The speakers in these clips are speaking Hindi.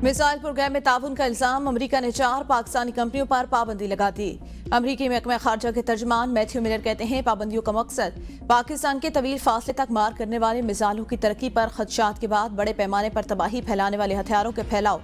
मिसाइल प्रोग्राम में ताउन का इल्जाम, अमेरिका ने 4 पाकिस्तानी कंपनियों पर पाबंदी लगा दी। अमेरिकी महकमा खारजा के तर्जमान मैथ्यू मिलर कहते हैं पाबंदियों का मकसद पाकिस्तान के तवील फासले तक मार करने वाले मिसाइलों की तरक्की पर खदशात के बाद बड़े पैमाने पर तबाही फैलाने वाले हथियारों के फैलाव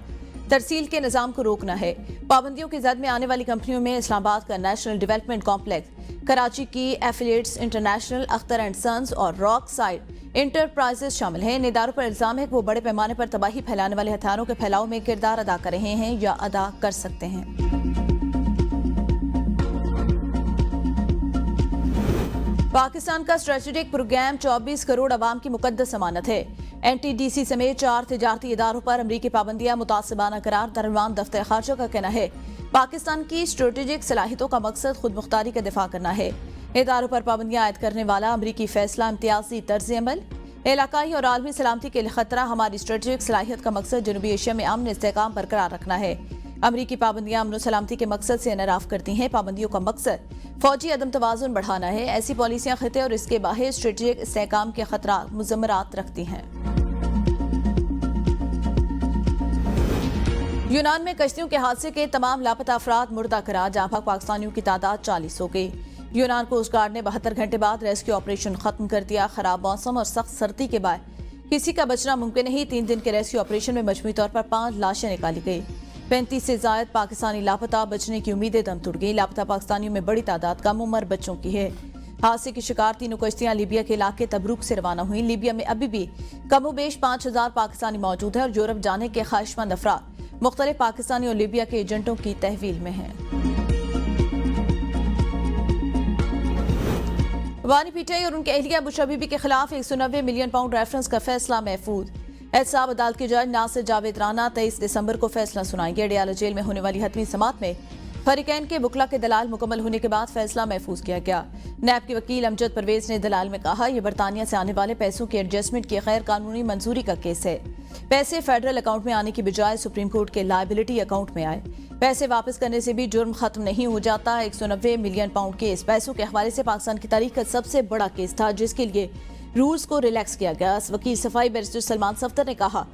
तरसील के निजाम को रोकना है। पाबंदियों की जद में आने वाली कंपनियों में इस्लामाबाद का नेशनल डेवलपमेंट कॉम्प्लेक्स, कराची की affiliates international, Akhtar and sons और रॉक साइड इंटरप्राइजेस शामिल हैं। इन इदारों पर इल्जाम है कि वो बड़े पैमाने पर तबाही फैलाने वाले हथियारों के फैलाव में किरदार अदा कर रहे हैं या अदा कर सकते हैं। पाकिस्तान का स्ट्रेटेजिक प्रोग्राम 24 करोड़ अवाम की मुकद्दस अमानत है। NTDC समेत 4 तिजारती इदारों पर अमरीकी पाबंदियां मुतासिबाना करार। दरमियान दफ्तर खारजा का कहना है पाकिस्तान की स्ट्रेटेजिक सलाहियतों का मकसद खुद मुख्तारी का दिफा करना है। इदारों पर पाबंदियां आयद करने वाला अमरीकी फैसला इम्तियाजी तर्ज अमल, इलाकाई और आलमी सलामती के लिए खतरा। हमारी स्ट्रेटेजिक सलाहियत का मकसद जनूबी एशिया में अमन इस्तेहकाम बरकरार रखना है। अमरीकी पाबंदियां अमन सलामती के मकसद से इनराफ करती हैं। पाबंदियों का मकसद फौजी अदम तवाजुन बढ़ाना है। ऐसी पॉलिसियां खिते और इसके बाहर स्ट्रेटेजिक इस्तेहकाम के खतरा मुजम्मरात रखती हैं। यूनान में कश्तियों के हादसे के तमाम लापता अफराद मुर्दा करार। जहां भाग पाकिस्तानियों की तादाद 40 हो गई। यूनान कोस्ट गार्ड ने 72 घंटे बाद रेस्क्यू ऑपरेशन खत्म कर दिया। खराब मौसम और सख्त सर्दी के बाद किसी का बचना मुमकिन नहीं। 3 दिन के रेस्क्यू ऑपरेशन में मजमूई तौर पर 5 लाशें निकाली गई। 35 से जायद पाकिस्तानी लापता। बचने की उम्मीदें दम तुड़ गई। लापता पाकिस्तानियों में बड़ी तादाद कम उम्र बच्चों की है। हादसे की शिकार तीनों कश्तियां लीबिया के इलाके तबरूक से रवाना हुई। लीबिया में अभी भी कमोबेश 5000 पाकिस्तानी मौजूद है और यूरोप जाने के ख्वाहिशमंद अफराद मुख्तलिफ पाकिस्तानी और लीबिया के एजेंटों की तहवील में हैं। वानी पीटीआई और उनके अहलिया बुशरा बीबी के खिलाफ 190 मिलियन पाउंड रेफरेंस का फैसला महफूज। एहतसाब अदालत के जज नासिर जावेद राना 23 दिसंबर को फैसला सुनाएंगे। अडियाला जेल में होने वाली हतमी समात में फरीकैन के बुकला के दलाल मुकम्मल होने के बाद फैसला महफूज किया गया। नैब के वकील अमजद परवेज ने दलाल में कहा यह बरतानिया से आने वाले पैसों की एडजस्टमेंट की गैर कानूनी मंजूरी का केस है। पैसे फेडरल अकाउंट में आने की बजाय सुप्रीम कोर्ट के लायबिलिटी अकाउंट में आए। पैसे वापस करने से भी जुर्म खत्म नहीं हो जाता। 190 मिलियन पाउंड केस पैसों के हवाले से पाकिस्तान की तारीख का सबसे बड़ा केस था जिसके लिए रूल्स को रिलैक्स किया गया। वकील सफाई बैरिस्टर सलमान सफ्तर ने कहा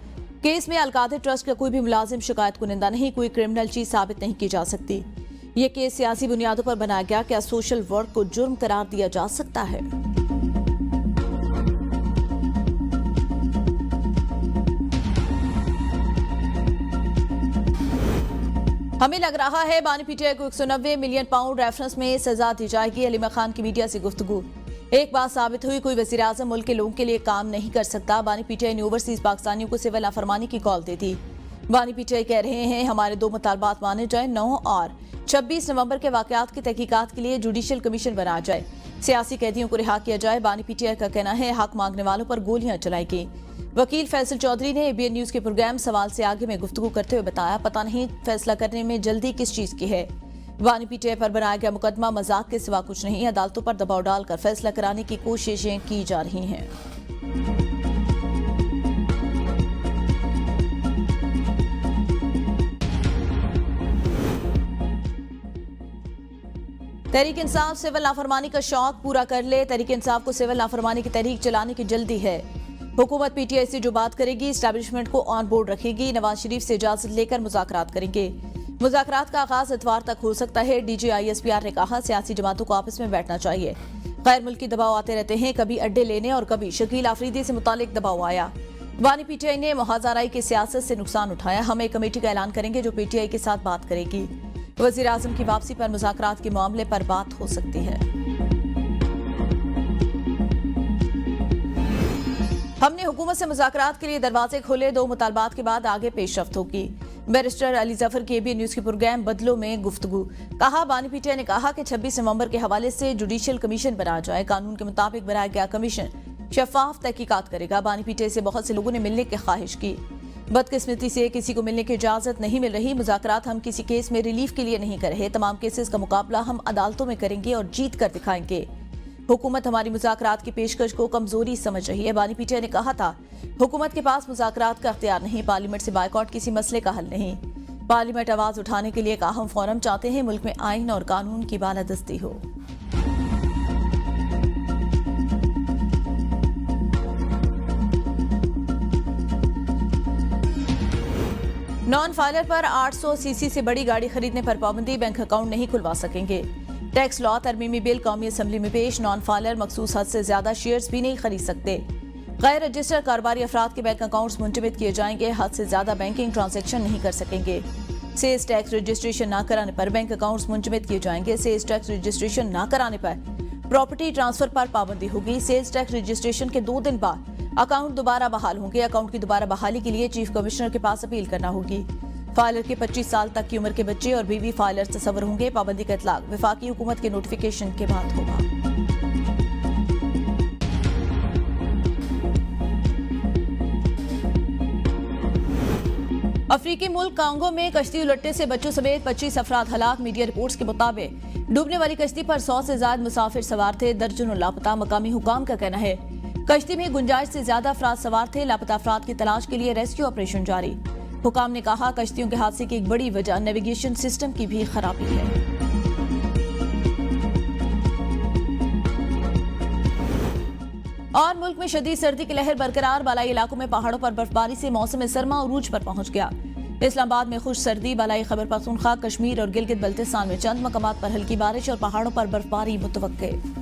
केस में अलकादर ट्रस्ट का कोई भी मुलाजिम शिकायत कुनिंदा नहीं, कोई क्रिमिनल चीज साबित नहीं की जा सकती। ये केस सियासी बुनियादों पर बनाया गया। क्या सोशल वर्क को जुर्म करार दिया जा सकता है? हमें लग रहा है बानी पीटीआई को 190 मिलियन पाउंड रेफरेंस में सजा दी जाएगी। अलीमा खान की मीडिया से गुफ्तगू। एक बात साबित हुई कोई वज़ीर आज़म मुल्क के लोगों के लिए काम नहीं कर सकता। बानी पीटीआई ने ओवरसीज पाकिस्तानियों को सिविल नाफरमानी की कॉल दे दी। बानी पीटीआई कह रहे हैं हमारे 2 मुतालबात माने जाए। 9 और 26 नवंबर के वाकयात की तहकीकात के लिए जुडिशियल कमीशन बनाया जाए। सियासी कैदियों को रिहा किया जाए। बानी पीटीआई का कहना है हक मांगने वालों पर गोलियां चलाई गई। वकील फैसल चौधरी ने ABN न्यूज के प्रोग्राम सवाल से आगे में गुफ्तगू करते हुए बताया पता नहीं फैसला करने में जल्दी किस चीज की है। बानी पीटीआई पर बनाया गया मुकदमा मजाक के सिवा कुछ नहीं। अदालतों पर दबाव डालकर फैसला कराने की कोशिशें की जा रही हैं। तहरीक इंसाफ सिविल नाफरमानी का शौक पूरा कर ले। तहरीक इंसाफ को सिविल नाफरमानी की तहरीक चलाने की जल्दी है। हुकूमत पीटीआई से जो बात करेगी एस्टैब्लिशमेंट को ऑन बोर्ड रखेगी। नवाज शरीफ से इजाजत लेकर मुज़ाकरात करेंगे। मुज़ाकरात का आगाज इतवार तक हो सकता है। DG ISPR ने कहा सियासी जमातों को आपस में बैठना चाहिए। गैर मुल्की दबाव आते रहते हैं, कभी अड्डे लेने और कभी शकील आफरीदी से मुतालिक दबाव आया। बानी पीटीआई ने मुहाज़राई की सियासत से नुकसान उठाया। हम एक कमेटी का ऐलान करेंगे जो पीटीआई के साथ बात करेगी। वज़ीर आज़म की वापसी पर मुज़ाकरात के मामले पर बात हो सकती है। हमने हुकूमत से मुज़ाकरात के लिए दरवाजे खोले। 2 मुतालबात के बाद आगे पेशरफ्त होगी। बैरिस्टर अली जफर की ABN न्यूज के प्रोग्राम बदलों में गुफ्तगू। कहा बानी पीटीआई ने कहा कि 26 नवंबर के हवाले से जुडिशियल कमीशन बनाया जाए। कानून के मुताबिक बनाया गया कमीशन शफाफ तहकीकात करेगा। बानी पीटीआई से बहुत से लोगों ने मिलने की ख्वाहिश की। बदकिस्मती से किसी को मिलने की इजाजत नहीं मिल रही। मुज़ाकरात हम किसी केस में रिलीफ के लिए नहीं कर रहे। तमाम केसेस का मुकाबला हम अदालतों में करेंगे और जीत कर दिखाएंगे। हुकूमत हमारी मुज़ाकरात की पेशकश को कमजोरी समझ रही है। बानी पीटीआई ने कहा था हुकूमत के पास मुज़ाकरात का अख्तियार नहीं। पार्लियामेंट से बायकॉट किसी मसले का हल नहीं। पार्लियामेंट आवाज उठाने के लिए एक अहम फोरम चाहते हैं। मुल्क में आइन और कानून की बालादस्ती हो। नॉन फाइलर पर 800 सीसी से बड़ी गाड़ी खरीदने पर पाबंदी, बैंक अकाउंट नहीं खुलवा सकेंगे। टैक्स लॉ तरमीमी बिल कौमी असम्बली में पेश, नॉन फाइलर मखसूस हद से ज्यादा शेयर्स भी नहीं खरीद सकते। गैर रजिस्टर्ड कारोबारी अफराद के बैंक अकाउंट्स मुंतबित किए जाएंगे, हद से ज्यादा बैंकिंग ट्रांजैक्शन नहीं कर सकेंगे। सेल्स टैक्स रजिस्ट्रेशन न कराने पर बैंक अकाउंट्स मुंतबित किए जाएंगे। सेल्स टैक्स रजिस्ट्रेशन न कराने पर प्रॉपर्टी ट्रांसफर पर पाबंदी होगी। सेल्स टैक्स रजिस्ट्रेशन के 2 दिन बाद अकाउंट दोबारा बहाल होंगे। अकाउंट की दोबारा बहाली के लिए चीफ कमिश्नर के पास अपील करना होगी। फाइलर के 25 साल तक की उम्र के बच्चे और बीवी फाइलर तस्वर होंगे। पाबंदी का इतलाक वफाकी हुकूमत के नोटिफिकेशन के बाद होगा। अफ्रीकी मुल्क कांगो में कश्ती उलटने से बच्चों समेत 25 अफराद हलाक। मीडिया रिपोर्ट्स के मुताबिक डूबने वाली कश्ती पर 100 से ज्यादा मुसाफिर सवार थे, दर्जनों लापता। मकामी हुकाम का कहना है कश्ती में गुंजाइश से ज्यादा अफराद सवार थे। लापता अफराद की तलाश के लिए रेस्क्यू ऑपरेशन जारी। हुकाम ने कहा कश्तियों के हादसे की एक बड़ी वजह नेविगेशन सिस्टम की भी खराबी है। और मुल्क में शदीद सर्दी की लहर बरकरार, बालाई इलाकों में पहाड़ों पर बर्फबारी से मौसम सरमा उरूज पर पहुंच गया। इस्लामाबाद में खुश सर्दी, बालाई खैबर पख्तूनख्वा, कश्मीर और गिलगित बल्तिस्तान में चंद मकामात पर हल्की बारिश और पहाड़ों पर बर्फबारी मुतवक्के।